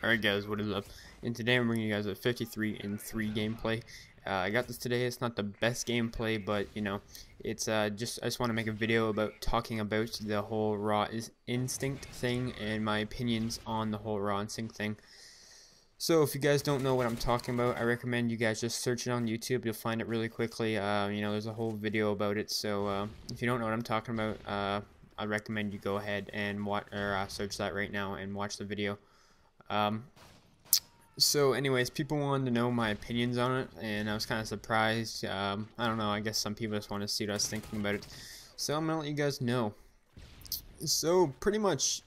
Alright guys, what is up? And today I'm bringing you guys a 53 in 3 gameplay. I got this today. It's not the best gameplay, but you know, it's I just want to make a video about talking about the whole raw instinct thing and my opinions on the whole raw instinct thing. So if you guys don't know what I'm talking about, I recommend you guys just search it on YouTube. You'll find it really quickly. You know, there's a whole video about it. So if you don't know what I'm talking about, I recommend you go ahead and search that right now and watch the video. So anyways, people wanted to know my opinions on it, and I was kind of surprised. I don't know, I guess some people just want to see what I was thinking about it. So I'm going to let you guys know. So pretty much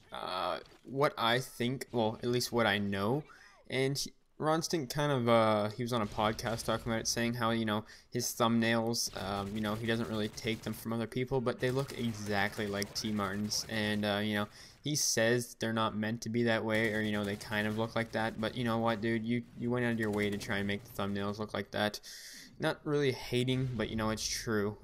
what I think, well, at least what I know, and Ronstink kind of, he was on a podcast talking about it, saying how, you know, his thumbnails, you know, he doesn't really take them from other people, but they look exactly like T. Martin's, and, you know, he says they're not meant to be that way, or, you know, they kind of look like that, but you know what, dude, you went out of your way to try and make the thumbnails look like that. Not really hating, but, you know, it's true.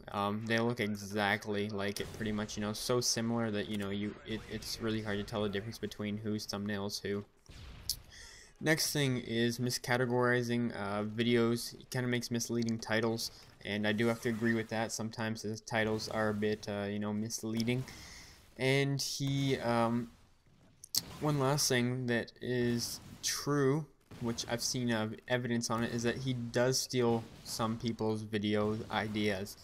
They look exactly like it, pretty much, you know, so similar that, you know, it's really hard to tell the difference between whose thumbnails who. Next thing is miscategorizing videos. It kind of makes misleading titles, and I do have to agree with that. Sometimes the titles are a bit, you know, misleading. And he, one last thing that is true, which I've seen evidence on it, is that he does steal some people's video ideas.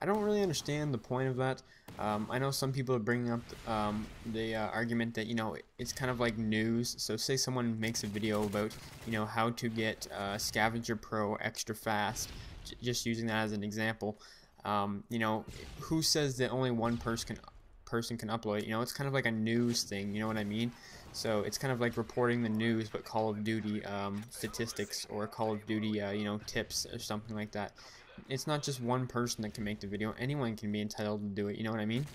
I don't really understand the point of that. I know some people are bringing up the argument that, you know, it's kind of like news. So say someone makes a video about, you know, how to get Scavenger Pro extra fast, just using that as an example. You know, who says that only one person can upload it? You know, it's kind of like a news thing, you know what I mean? So it's kind of like reporting the news, but Call of Duty statistics, or Call of Duty, you know, tips or something like that. It's not just one person that can make the video. Anyone can be entitled to do it, you know what I mean?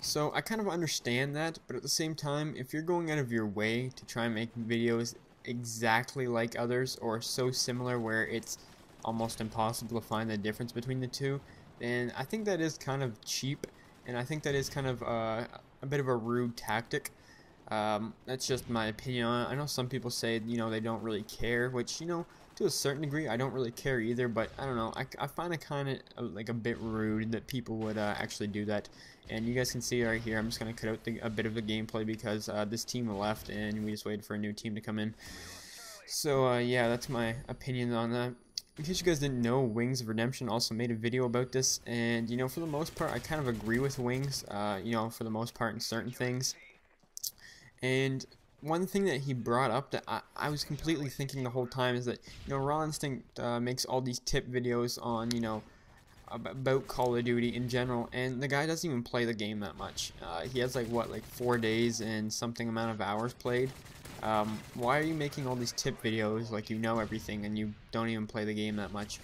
So I kind of understand that, but at the same time, if you're going out of your way to try and make videos exactly like others, or so similar where it's almost impossible to find the difference between the two, then I think that is kind of cheap, and I think that is kind of a bit of a rude tactic. That's just my opinion on it. I know some people say, you know, they don't really care, which, you know, to a certain degree, I don't really care either, but I don't know, I find it kind of like a bit rude that people would actually do that. And you guys can see right here, I'm just going to cut out a bit of the gameplay because this team left and we just waited for a new team to come in. So yeah, that's my opinion on that. In case you guys didn't know, Wings of Redemption also made a video about this, and you know, for the most part, I kind of agree with Wings, you know, for the most part in certain things. And one thing that he brought up that I was completely thinking the whole time is that, you know, Raw Instinct makes all these tip videos on, you know, about Call of Duty in general, and the guy doesn't even play the game that much. He has like, what, like 4 days and something amount of hours played. Why are you making all these tip videos like you know everything and you don't even play the game that much?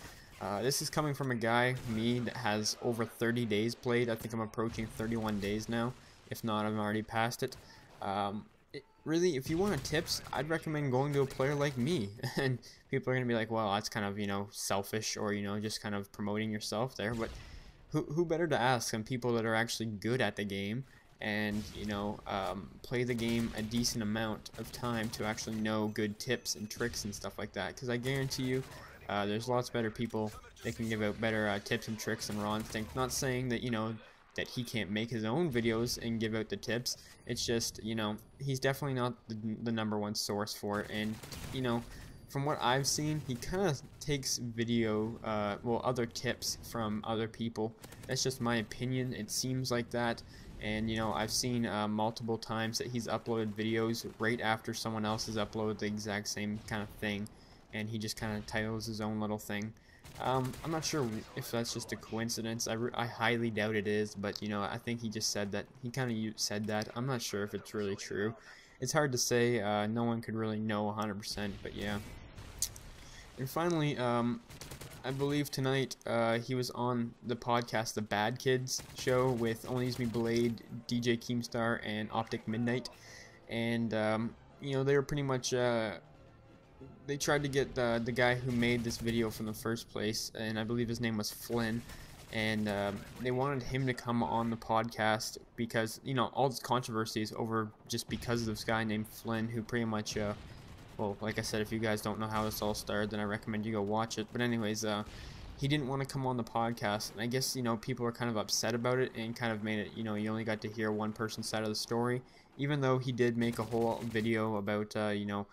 This is coming from a guy, me, that has over 30 days played. I think I'm approaching 31 days now. If not, I'm already past it. Really, if you want tips, I'd recommend going to a player like me. And people are going to be like, well, that's kind of, you know, selfish, or, you know, just kind of promoting yourself there. But who better to ask than people that are actually good at the game and, you know, play the game a decent amount of time to actually know good tips and tricks and stuff like that. Because I guarantee you, there's lots better people that can give out better tips and tricks than Raw Instinct. Not saying that, you know, that he can't make his own videos and give out the tips. It's just, you know, he's definitely not the #1 source for it. And, you know, from what I've seen, he kind of takes video, well, other tips from other people. That's just my opinion. It seems like that. And, you know, I've seen multiple times that he's uploaded videos right after someone else has uploaded the exact same kind of thing, and he just kind of titles his own little thing. I'm not sure if that's just a coincidence. I highly doubt it is, but, you know, I think he just said that. He kind of said that. I'm not sure if it's really true. It's hard to say. No one could really know 100%, but yeah. And finally, I believe tonight he was on the podcast The Bad Kids show with Only Use Me Blade, DJ Keemstar, and Optic Midnight. And, you know, they were pretty much... they tried to get the guy who made this video from the first place, and I believe his name was Flynn, and they wanted him to come on the podcast because, you know, all this controversy is over just because of this guy named Flynn, who pretty much well, like I said, if you guys don't know how this all started, then I recommend you go watch it. But anyways, he didn't want to come on the podcast, and I guess, you know, people are kind of upset about it and kind of made it, you know, you only got to hear one person's side of the story, even though he did make a whole video about, you know,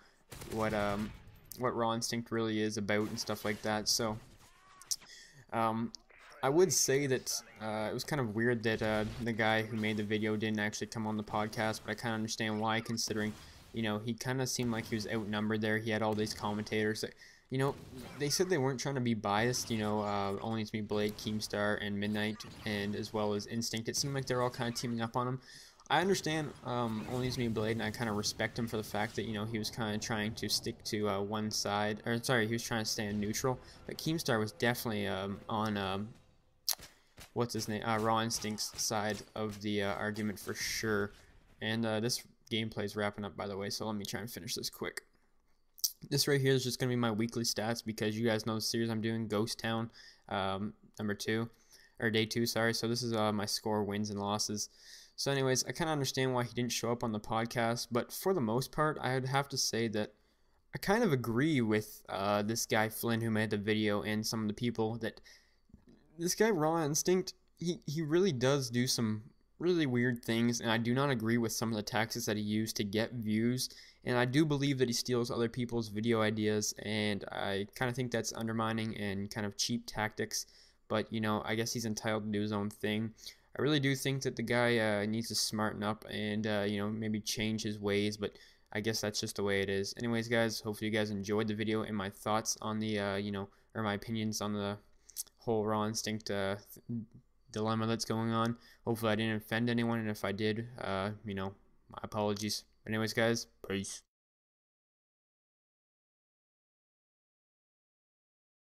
what Raw Instinct really is about and stuff like that. So, I would say that it was kind of weird that the guy who made the video didn't actually come on the podcast, but I kind of understand why, considering, you know, he kind of seemed like he was outnumbered there. He had all these commentators that, you know, they said they weren't trying to be biased, you know, Only to Me Blade, Keemstar, and Midnight, and as well as Instinct. It seemed like they're all kind of teaming up on him. I understand Only to Me Blade, and I kind of respect him for the fact that, you know, he was kind of trying to stick to one side, or sorry, he was trying to stay neutral, but Keemstar was definitely on, what's his name, Raw Instinct's side of the argument for sure. And this gameplay is wrapping up, by the way, so let me try and finish this quick. This right here is just going to be my weekly stats, because you guys know the series I'm doing, Ghost Town, number 2, or day 2, sorry. So this is my score, wins and losses. So anyways, I kind of understand why he didn't show up on the podcast, but for the most part, I would have to say that I kind of agree with this guy Flynn who made the video, and some of the people, that this guy Raw Instinct, he really does do some really weird things, and I do not agree with some of the tactics that he used to get views, and I do believe that he steals other people's video ideas, and I kind of think that's undermining and kind of cheap tactics, but, you know, I guess he's entitled to do his own thing. I really do think that the guy needs to smarten up and, you know, maybe change his ways, but I guess that's just the way it is. Anyways, guys, hopefully you guys enjoyed the video and my thoughts on the, you know, or my opinions on the whole Raw Instinct dilemma that's going on. Hopefully I didn't offend anyone, and if I did, you know, my apologies. Anyways, guys, peace.